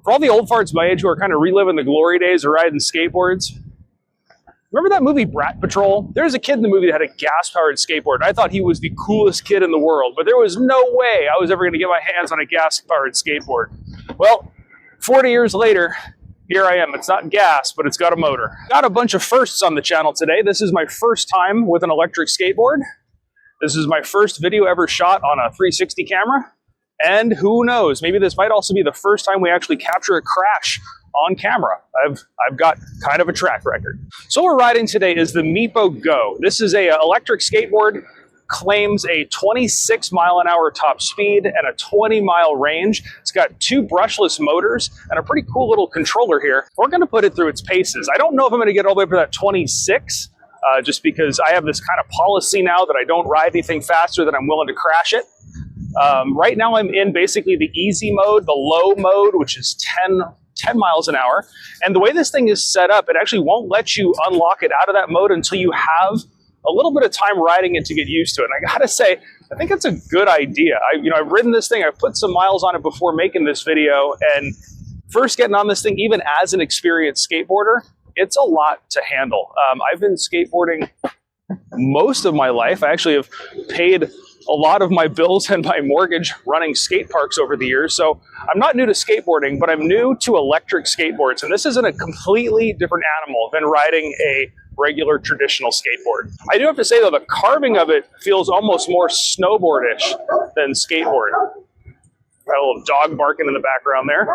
For all the old farts my age who are kind of reliving the glory days of riding skateboards, remember that movie Brat Patrol? There's a kid in the movie that had a gas-powered skateboard. I thought he was the coolest kid in the world, but there was no way I was ever going to get my hands on a gas-powered skateboard. Well, 40 years later, here I am. It's not gas, but it's got a motor. Got a bunch of firsts on the channel today. This is my first time with an electric skateboard. This is my first video ever shot on a 360 camera. And who knows, maybe this might also be the first time we actually capture a crash on camera. I've got kind of a track record. So what we're riding today is the Meepo Go. This is a electric skateboard, claims a 26-mile-an-hour top speed and a 20-mile range. It's got 2 brushless motors and a pretty cool little controller here. We're going to put it through its paces. I don't know if I'm going to get all the way up to that 26, just because I have this kind of policy now that I don't ride anything faster than I'm willing to crash it. Right now I'm in basically the easy mode, the low mode, which is 10 miles an hour. And the way this thing is set up, it actually won't let you unlock it out of that mode until you have a little bit of time riding it to get used to it. And I gotta say, I think it's a good idea. I've ridden this thing, I've put some miles on it before making this video, and first getting on this thing, even as an experienced skateboarder, it's a lot to handle. I've been skateboarding most of my life. I actually have paid a lot of my bills and my mortgage running skate parks over the years. So I'm not new to skateboarding, but I'm new to electric skateboards. And this isn't a completely different animal than riding a regular traditional skateboard. I do have to say though, the carving of it feels almost more snowboardish than skateboard. Got a little dog barking in the background there.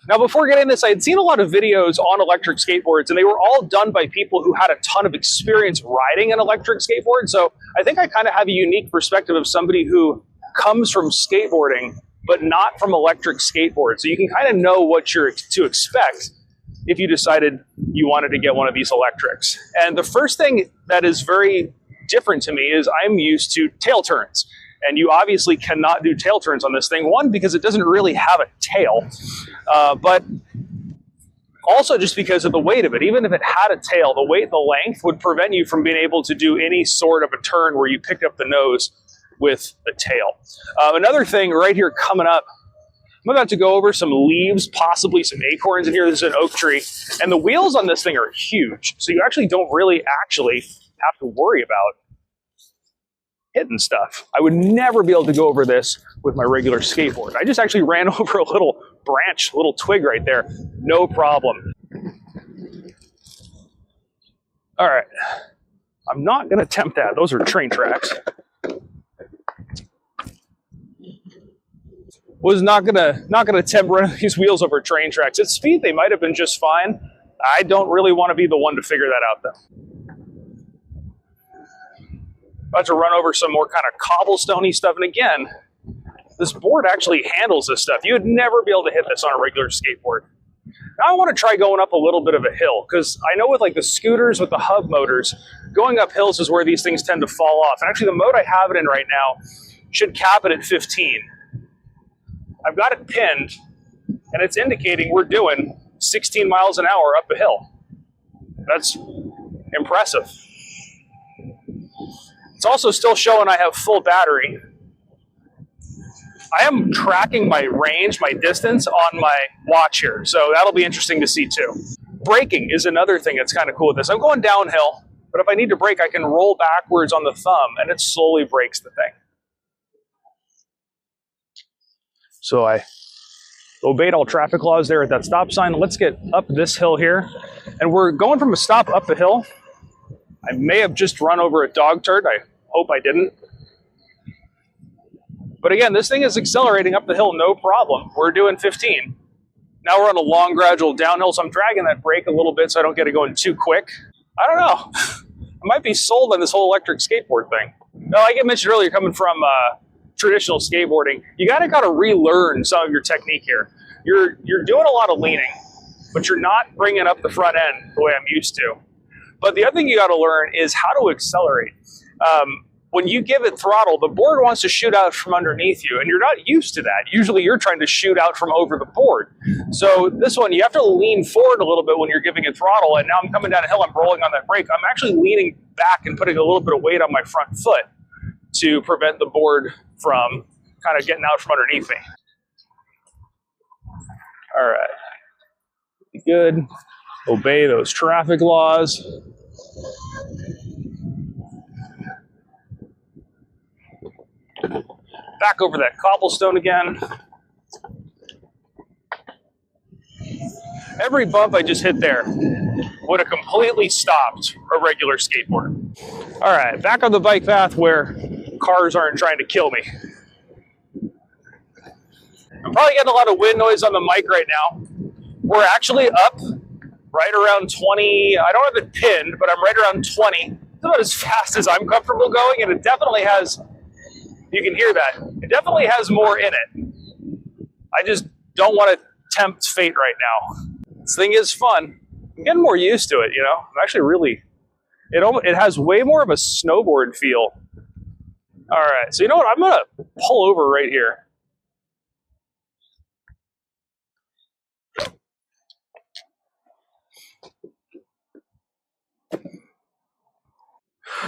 Now, before getting this, I had seen a lot of videos on electric skateboards, and they were all done by people who had a ton of experience riding an electric skateboard. So I think I kind of have a unique perspective of somebody who comes from skateboarding, but not from electric skateboards. So you can kind of know what you're to expect if you decided you wanted to get one of these electrics. And the first thing that is very different to me is I'm used to tail turns. And you obviously cannot do tail turns on this thing. One, because it doesn't really have a tail, but also just because of the weight of it. Even if it had a tail, the weight and the length would prevent you from being able to do any sort of a turn where you picked up the nose with the tail. Another thing right here coming up, I'm about to go over some leaves, possibly some acorns in here. This is an oak tree. And the wheels on this thing are huge. So you actually don't really have to worry about hitting stuff. I would never be able to go over this with my regular skateboard. I just actually ran over a little branch, a little twig right there. No problem. All right. I'm not going to attempt that. Those are train tracks. Was not gonna attempt running these wheels over train tracks. At speed, they might have been just fine. I don't really want to be the one to figure that out, though. About to run over some more kind of cobblestone-y stuff. And again, this board actually handles this stuff. You would never be able to hit this on a regular skateboard. Now I want to try going up a little bit of a hill, because I know with like the scooters with the hub motors, going up hills is where these things tend to fall off. And actually the mode I have it in right now should cap it at 15. I've got it pinned, and it's indicating we're doing 16 miles an hour up a hill. That's impressive. It's also still showing I have full battery. I am tracking my range, my distance on my watch here, so that'll be interesting to see too. Braking is another thing that's kind of cool with this. I'm going downhill, but if I need to brake, I can roll backwards on the thumb, and it slowly brakes the thing. So I obeyed all traffic laws there at that stop sign. Let's get up this hill here, and we're going from a stop up the hill. I may have just run over a dog turd. I hope I didn't. But again, this thing is accelerating up the hill, no problem. We're doing 15. Now we're on a long, gradual downhill, so I'm dragging that brake a little bit so I don't get it going too quick. I don't know. I might be sold on this whole electric skateboard thing. Now, like I mentioned earlier, coming from traditional skateboarding, you gotta relearn some of your technique here. You're doing a lot of leaning, but you're not bringing up the front end the way I'm used to. But the other thing you got to learn is how to accelerate. When you give it throttle, the board wants to shoot out from underneath you, and you're not used to that. Usually you're trying to shoot out from over the board. So this one, you have to lean forward a little bit when you're giving it throttle, and now I'm coming down a hill, I'm rolling on that brake. I'm actually leaning back and putting a little bit of weight on my front foot to prevent the board from kind of getting out from underneath me. All right. Be good. Obey those traffic laws. Back over that cobblestone again. Every bump I just hit there would have completely stopped a regular skateboard. All right, back on the bike path where cars aren't trying to kill me. I'm probably getting a lot of wind noise on the mic right now. We're actually up right around 20. I don't have it pinned, but I'm right around 20. It's about as fast as I'm comfortable going, and it definitely has, you can hear that, it definitely has more in it. I just don't want to tempt fate right now. This thing is fun. I'm getting more used to it, you know. I'm actually really, it has way more of a snowboard feel. All right, so you know what? I'm going to pull over right here.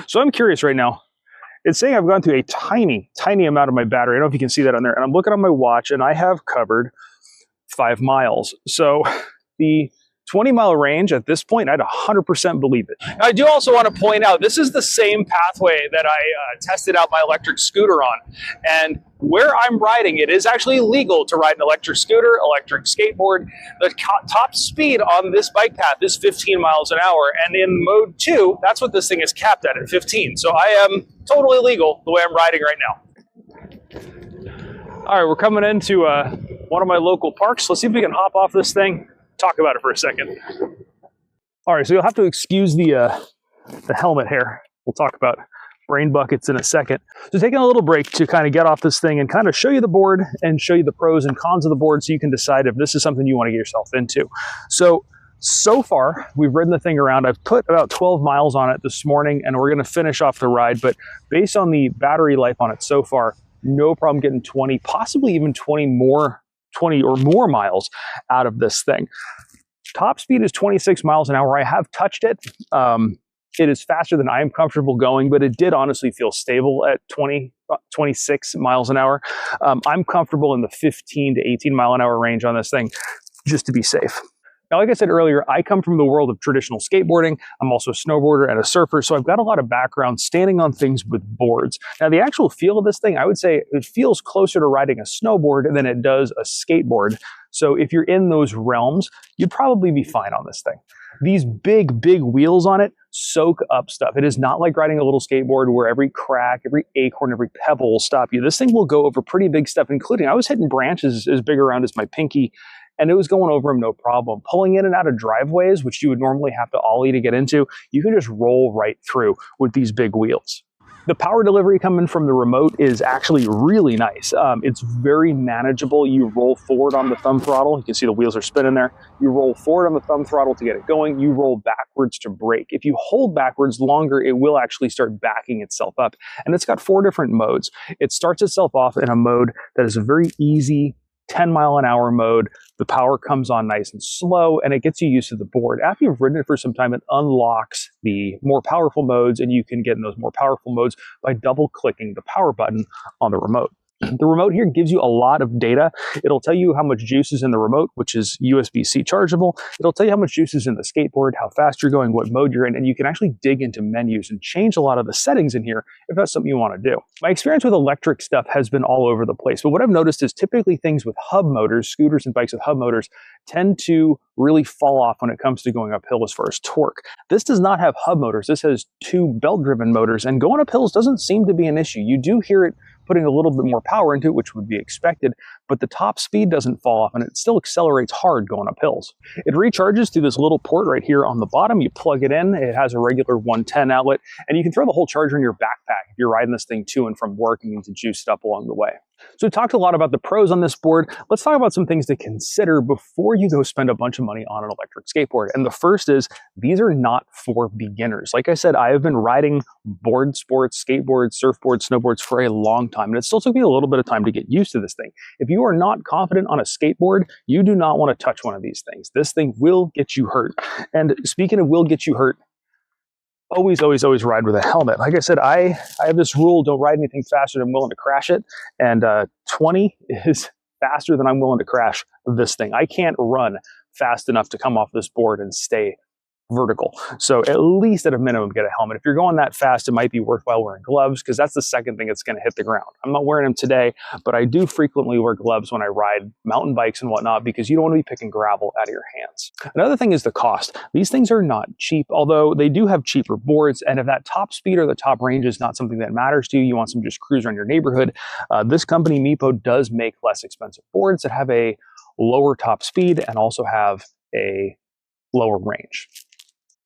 So I'm curious right now. It's saying I've gone through a tiny amount of my battery. I don't know if you can see that on there. And I'm looking on my watch, and I have covered 5 miles. So the 20-mile range at this point, I'd 100% believe it. Now, I do also want to point out, this is the same pathway that I tested out my electric scooter on. And where I'm riding, it is actually legal to ride an electric scooter, electric skateboard. The top speed on this bike path is 15 miles an hour. And in mode 2, that's what this thing is capped at 15. So I am totally legal the way I'm riding right now. All right, we're coming into one of my local parks. Let's see if we can hop off this thing, talk about it for a second. All right, so you'll have to excuse the helmet here. We'll talk about brain buckets in a second. So taking a little break to kind of get off this thing and kind of show you the board and show you the pros and cons of the board so you can decide if this is something you want to get yourself into. So far, we've ridden the thing around. I've put about 12 miles on it this morning, and we're going to finish off the ride. But based on the battery life on it so far, no problem getting 20, possibly even 20 or more miles out of this thing. Top speed is 26 miles an hour. I have touched it. It is faster than I am comfortable going, but it did honestly feel stable at 26 miles an hour. I'm comfortable in the 15 to 18 mile an hour range on this thing, just to be safe. Now, like I said earlier, I come from the world of traditional skateboarding. I'm also a snowboarder and a surfer, so I've got a lot of background standing on things with boards. Now, the actual feel of this thing, I would say it feels closer to riding a snowboard than it does a skateboard. So if you're in those realms, you'd probably be fine on this thing. These big wheels on it soak up stuff. It is not like riding a little skateboard where every crack, every acorn, every pebble will stop you. This thing will go over pretty big stuff, including I was hitting branches as big around as my pinky, and it was going over them no problem. Pulling in and out of driveways, which you would normally have to ollie to get into, you can just roll right through with these big wheels. The power delivery coming from the remote is actually really nice. It's very manageable. You roll forward on the thumb throttle. You can see the wheels are spinning there. You roll forward on the thumb throttle to get it going. You roll backwards to brake. If you hold backwards longer, it will actually start backing itself up. And it's got 4 different modes. It starts itself off in a mode that is a very easy 10 mile an hour mode. The power comes on nice and slow, and it gets you used to the board. After you've ridden it for some time, it unlocks the more powerful modes, and you can get in those more powerful modes by double clicking the power button on the remote. The remote here gives you a lot of data. It'll tell you how much juice is in the remote, which is USB-C chargeable. It'll tell you how much juice is in the skateboard, how fast you're going, what mode you're in, and you can actually dig into menus and change a lot of the settings in here if that's something you want to do. My experience with electric stuff has been all over the place, but what I've noticed is typically things with hub motors, scooters and bikes with hub motors, tend to really fall off when it comes to going uphill as far as torque. This does not have hub motors. This has 2 belt-driven motors, and going up hills doesn't seem to be an issue. You do hear it putting a little bit more power into it, which would be expected, but the top speed doesn't fall off, and it still accelerates hard going up hills. It recharges through this little port right here on the bottom. You plug it in. It has a regular 110 outlet, and you can throw the whole charger in your backpack if you're riding this thing to and from work and need to juice it up along the way. So we talked a lot about the pros on this board. Let's talk about some things to consider before you go spend a bunch of money on an electric skateboard. And the first is, these are not for beginners. Like I said, I have been riding board sports, skateboards, surfboards, snowboards for a long time, and it still took me a little bit of time to get used to this thing. If you are not confident on a skateboard, you do not want to touch one of these things. This thing will get you hurt. And speaking of will get you hurt, always ride with a helmet. Like I said, I have this rule, don't ride anything faster than I'm willing to crash it. And 20 is faster than I'm willing to crash this thing. I can't run fast enough to come off this board and stay vertical. So at least at a minimum, get a helmet. If you're going that fast, it might be worthwhile wearing gloves, because that's the second thing that's going to hit the ground. I'm not wearing them today, but I do frequently wear gloves when I ride mountain bikes and whatnot, because you don't want to be picking gravel out of your hands. Another thing is the cost. These things are not cheap, although they do have cheaper boards. And if that top speed or the top range is not something that matters to you, you want some just cruise around your neighborhood, this company, Meepo, does make less expensive boards that have a lower top speed and also have a lower range.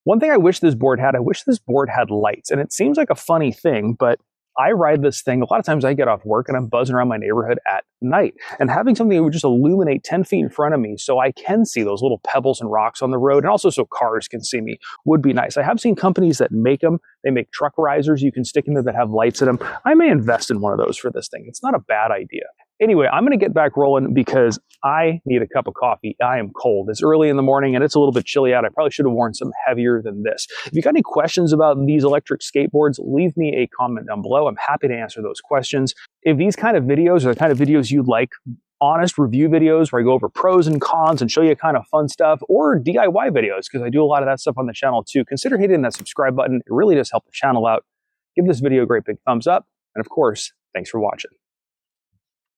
One thing I wish this board had lights. And it seems like a funny thing, but I ride this thing, a lot of times I get off work and I'm buzzing around my neighborhood at night. And having something that would just illuminate 10 feet in front of me so I can see those little pebbles and rocks on the road, and also so cars can see me, would be nice. I have seen companies that make them. They make truck risers you can stick in there that have lights in them. I may invest in one of those for this thing. It's not a bad idea. Anyway, I'm going to get back rolling because I need a cup of coffee. I am cold. It's early in the morning and it's a little bit chilly out. I probably should have worn some heavier than this. If you got any questions about these electric skateboards, leave me a comment down below. I'm happy to answer those questions. If these kind of videos are the kind of videos you like, honest review videos where I go over pros and cons and show you kind of fun stuff, or DIY videos, because I do a lot of that stuff on the channel too, consider hitting that subscribe button. It really does help the channel out. Give this video a great big thumbs up. And of course, thanks for watching.